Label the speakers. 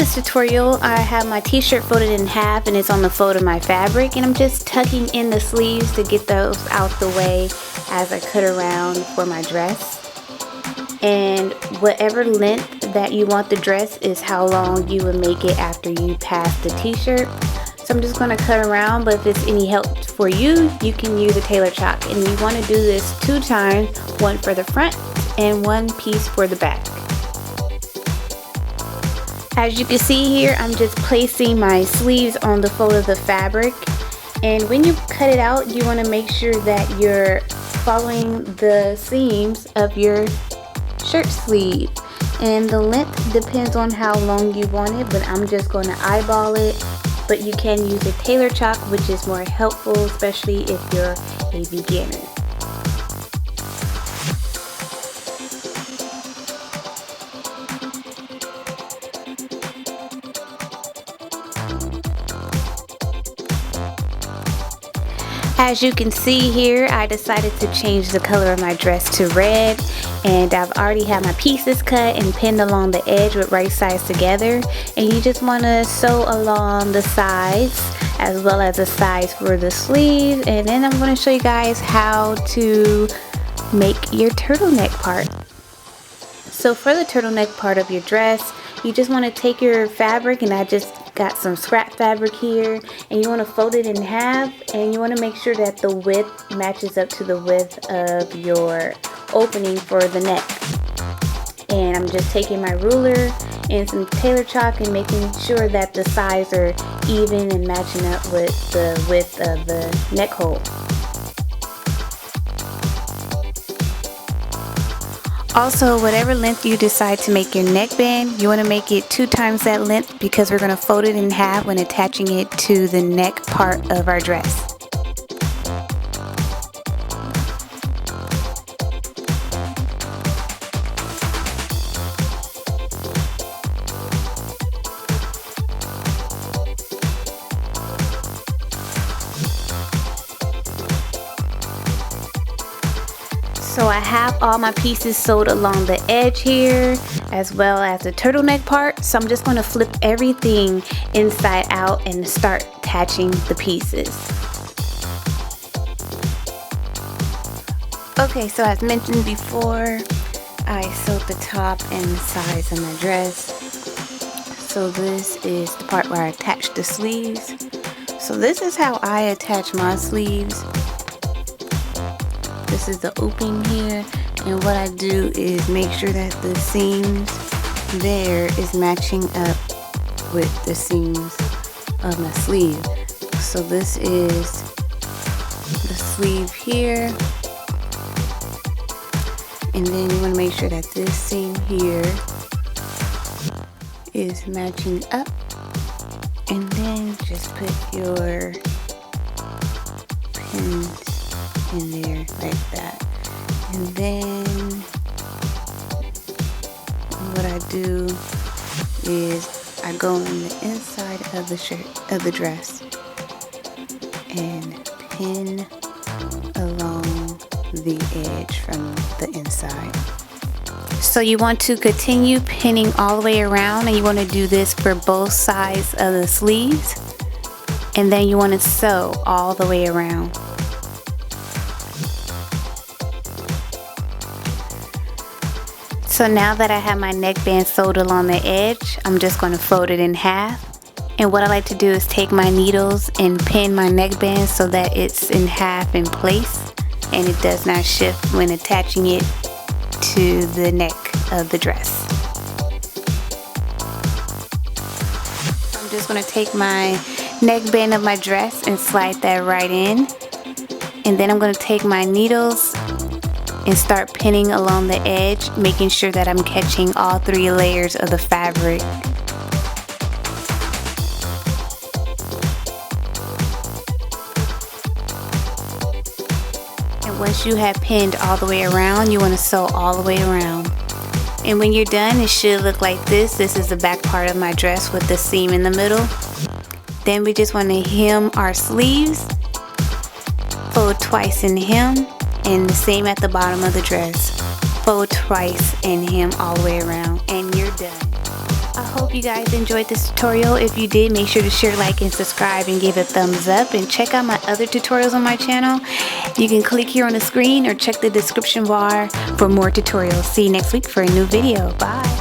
Speaker 1: this tutorial, I have my t-shirt folded in half and it's on the fold of my fabric, and I'm just tucking in the sleeves to get those out the way as I cut around for my dress. And whatever length that you want the dress is how long you would make it after you pass the t-shirt. So I'm just going to cut around, but if it's any help for you, you can use a Tailor Chalk. And you want to do this 2 times, one for the front and one piece for the back. As you can see here, I'm just placing my sleeves on the fold of the fabric. And when you cut it out, you want to make sure that you're following the seams of your shirt sleeve. And the length depends on how long you want it, but I'm just going to eyeball it. But you can use a Tailor Chalk, which is more helpful, especially if you're a beginner. As you can see here, I decided to change the color of my dress to red, and I've already had my pieces cut and pinned along the edge with right sides together. And you just want to sew along the sides as well as the sides for the sleeve. And then I'm going to show you guys how to make your turtleneck part. So for the turtleneck part of your dress, you just want to take your fabric, and I just got some scrap fabric here, and you want to fold it in half, and you want to make sure that the width matches up to the width of your opening for the neck. And I'm just taking my ruler and some Tailor Chalk and making sure that the sides are even and matching up with the width of the neck hole. Also, whatever length you decide to make your neckband, you want to make it 2 times that length, because we're going to fold it in half when attaching it to the neck part of our dress. So I have all my pieces sewed along the edge here, as well as the turtleneck part. So I'm just going to flip everything inside out and start attaching the pieces. Okay, so as mentioned before, I sewed the top and the sides of my dress. So this is the part where I attach the sleeves. So this is how I attach my sleeves. This is the opening here, and what I do is make sure that the seams there is matching up with the seams of my sleeve. So this is the sleeve here, and then you want to make sure that this seam here is matching up, and then just put your pins in there like that. And then what I do is I go in the inside of the shirt, of the dress, and pin along the edge from the inside. So you want to continue pinning all the way around, and you want to do this for both sides of the sleeves, and then you want to sew all the way around. So now that I have my neckband sewed along the edge, I'm just going to fold it in half. And what I like to do is take my needles and pin my neckband so that it's in half in place and it does not shift when attaching it to the neck of the dress. So I'm just going to take my neckband of my dress and slide that right in. And then I'm going to take my needles and start pinning along the edge, making sure that I'm catching all 3 layers of the fabric. And once you have pinned all the way around, you want to sew all the way around. And when you're done, it should look like this. This is the back part of my dress with the seam in the middle. Then we just want to hem our sleeves, fold twice and hem. And the same at the bottom of the dress. Fold twice and hem all the way around, and you're done. I hope you guys enjoyed this tutorial. If you did, make sure to share, like, and subscribe and give a thumbs up. And check out my other tutorials on my channel. You can click here on the screen or check the description bar for more tutorials. See you next week for a new video. Bye.